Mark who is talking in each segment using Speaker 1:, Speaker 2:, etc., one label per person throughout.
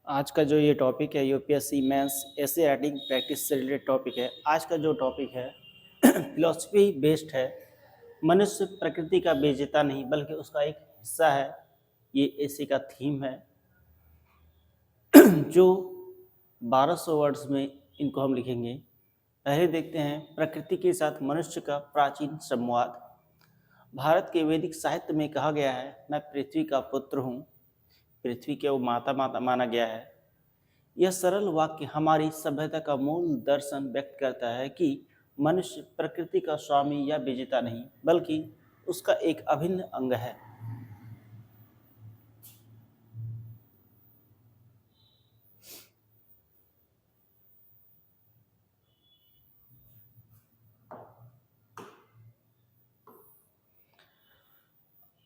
Speaker 1: आज का जो ये टॉपिक है यूपीएससी मेंस ऐसे राइटिंग प्रैक्टिस से रिलेटेड टॉपिक है। आज का जो टॉपिक है फिलॉसफी बेस्ड है। मनुष्य प्रकृति का विजेता नहीं बल्कि उसका एक हिस्सा है। ये ऐसे का थीम है जो 1200 वर्ड्स में इनको हम लिखेंगे। पहले देखते हैं प्रकृति के साथ मनुष्य का प्राचीन संवाद। भारत के वैदिक साहित्य में कहा गया है, मैं पृथ्वी का पुत्र हूँ। पृथ्वी के वो माता माता माना गया है। यह सरल वाक्य हमारी सभ्यता का मूल दर्शन व्यक्त करता है कि मनुष्य प्रकृति का स्वामी या विजेता नहीं बल्कि उसका एक अभिन्न अंग है।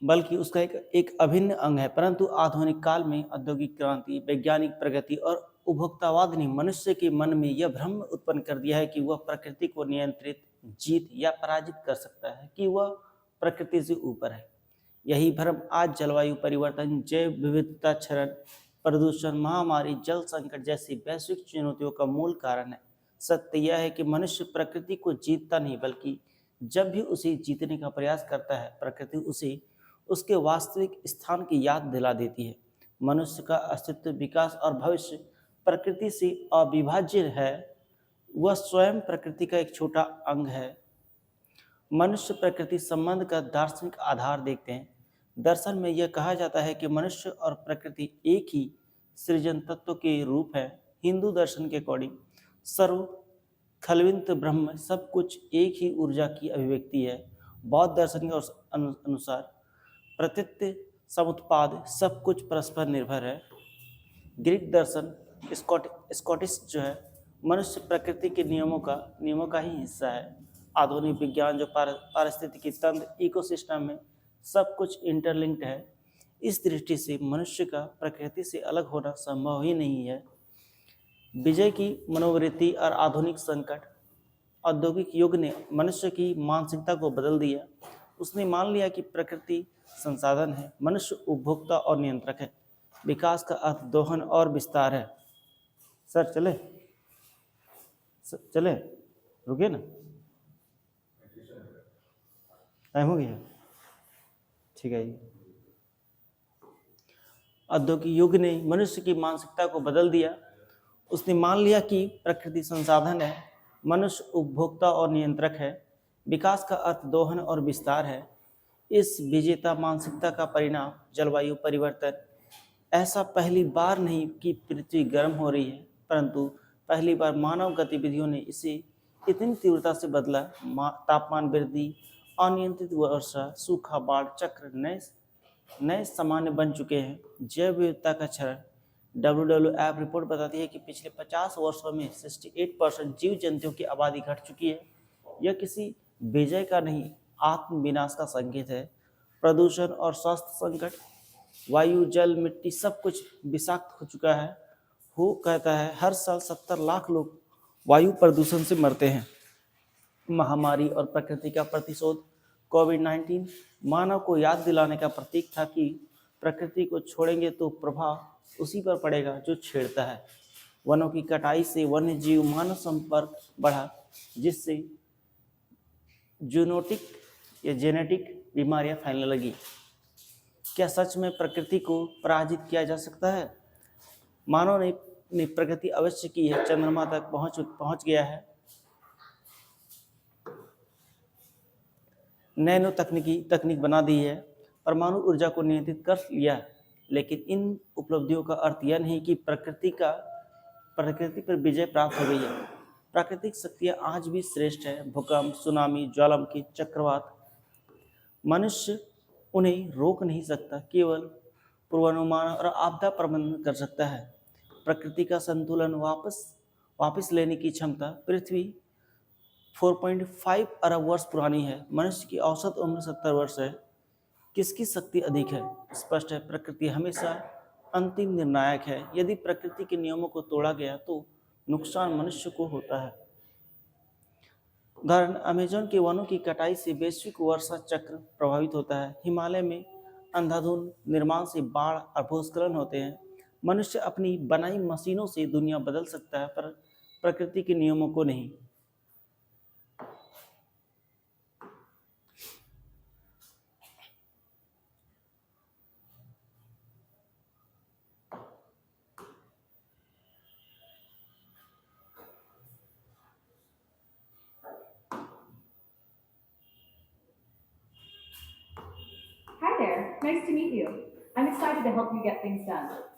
Speaker 1: बल्कि उसका एक अभिन्न अंग है। परंतु आधुनिक काल में औद्योगिक क्रांति, वैज्ञानिक प्रगति और उपभोक्तावाद ने मनुष्य के मन में यह भ्रम उत्पन्न कर दिया है कि वह प्रकृति को नियंत्रित, जीत या पराजित कर सकता है, कि वह प्रकृति से ऊपर है। यही भ्रम आज जलवायु परिवर्तन, जैव विविधता क्षरण, प्रदूषण, महामारी, जल संकट जैसी वैश्विक चुनौतियों का मूल कारण है। सत्य यह है कि मनुष्य प्रकृति को जीतता नहीं बल्कि जब भी उसे जीतने का प्रयास करता है, प्रकृति उसे उसके वास्तविक स्थान की याद दिला देती है। मनुष्य का अस्तित्व, विकास और भविष्य प्रकृति से अविभाज्य है। वह स्वयं प्रकृति का एक छोटा अंग है। मनुष्य प्रकृति संबंध का दार्शनिक आधार देखते हैं। दर्शन में यह कहा जाता है कि मनुष्य और प्रकृति एक ही सृजन तत्व के रूप है। हिंदू दर्शन के अकॉर्डिंग सर्व खलविंत ब्रह्म सब कुछ एक ही ऊर्जा की अभिव्यक्ति है। बौद्ध दर्शन के अनुसार प्रतीत्य समुत्पाद सब कुछ परस्पर निर्भर है। ग्रीक दर्शन स्कॉटिश जो है, मनुष्य प्रकृति के नियमों का ही हिस्सा है। आधुनिक विज्ञान जो पारिस्थितिकी तंत्र, इकोसिस्टम में सब कुछ इंटरलिंक्ड है। इस दृष्टि से मनुष्य का प्रकृति से अलग होना संभव ही नहीं है। विजय की मनोवृत्ति और आधुनिक संकट, औद्योगिक युग ने मनुष्य की मानसिकता को बदल दिया। उसने मान लिया कि प्रकृति संसाधन है, मनुष्य उपभोक्ता और नियंत्रक है। विकास का अर्थ दोहन और विस्तार है। सर चले रुके ना, टाइम हो गया, ठीक है। औद्योगिक युग ने मनुष्य की मानसिकता को बदल दिया। उसने मान लिया कि प्रकृति संसाधन है, मनुष्य उपभोक्ता और नियंत्रक है। विकास का अर्थ दोहन और विस्तार है। इस विजेता मानसिकता का परिणाम जलवायु परिवर्तन। ऐसा पहली बार नहीं कि पृथ्वी गर्म हो रही है, परंतु पहली बार मानव गतिविधियों ने इसे इतनी तीव्रता से बदला। तापमान वृद्धि, अनियंत्रित वर्षा, सूखा, बाढ़ चक्र नए सामान्य बन चुके हैं। जैव विविधता का क्षरण। WWF रिपोर्ट बताती है कि पिछले 50 वर्षों में 68% जीव जंतुओं की आबादी घट चुकी है। यह किसी विजय का नहीं, आत्म विनाश का संकेत है। प्रदूषण और स्वास्थ्य संकट, वायु, जल, मिट्टी सब कुछ विषाक्त हो चुका है। हु कहता है हर साल 70 लाख लोग वायु प्रदूषण से मरते हैं। महामारी और प्रकृति का प्रतिशोध। कोविड-19 मानव को याद दिलाने का प्रतीक था कि प्रकृति को छोड़ेंगे तो प्रभाव उसी पर पड़ेगा जो छेड़ता है। वनों की कटाई से वन्य जीव मानव संपर्क बढ़ा, जिससे जूनोटिक या जेनेटिक बीमारियां फैलने लगी। क्या सच में प्रकृति को पराजित किया जा सकता है? मानव ने प्रगति अवश्य की है, चंद्रमा तक पहुंच गया है, नैनो तकनीक बना दी है, परमाणु ऊर्जा को नियंत्रित कर लिया है। लेकिन इन उपलब्धियों का अर्थ यह नहीं कि प्रकृति पर विजय प्राप्त हो गई है। प्राकृतिक शक्तियाँ आज भी श्रेष्ठ है। भूकंप, सुनामी, ज्वालामुखी, चक्रवात, मनुष्य उन्हें रोक नहीं सकता, केवल पूर्वानुमान और आपदा प्रबंधन कर सकता है। प्रकृति का संतुलन वापस लेने की क्षमता। पृथ्वी 4.5 अरब वर्ष पुरानी है, मनुष्य की औसत उम्र 70 वर्ष है। किसकी शक्ति अधिक है? स्पष्ट है, प्रकृति हमेशा अंतिम निर्णायक है। यदि प्रकृति के नियमों को तोड़ा गया तो नुकसान मनुष्य को होता है। उदाहरण, अमेजन के वनों की कटाई से वैश्विक वर्षा चक्र प्रभावित होता है। हिमालय में अंधाधुंध निर्माण से बाढ़ और भूस्खलन होते हैं। मनुष्य अपनी बनाई मशीनों से दुनिया बदल सकता है, पर प्रकृति के नियमों को नहीं।
Speaker 2: Hi there, nice to meet you. I'm excited to help you get things done.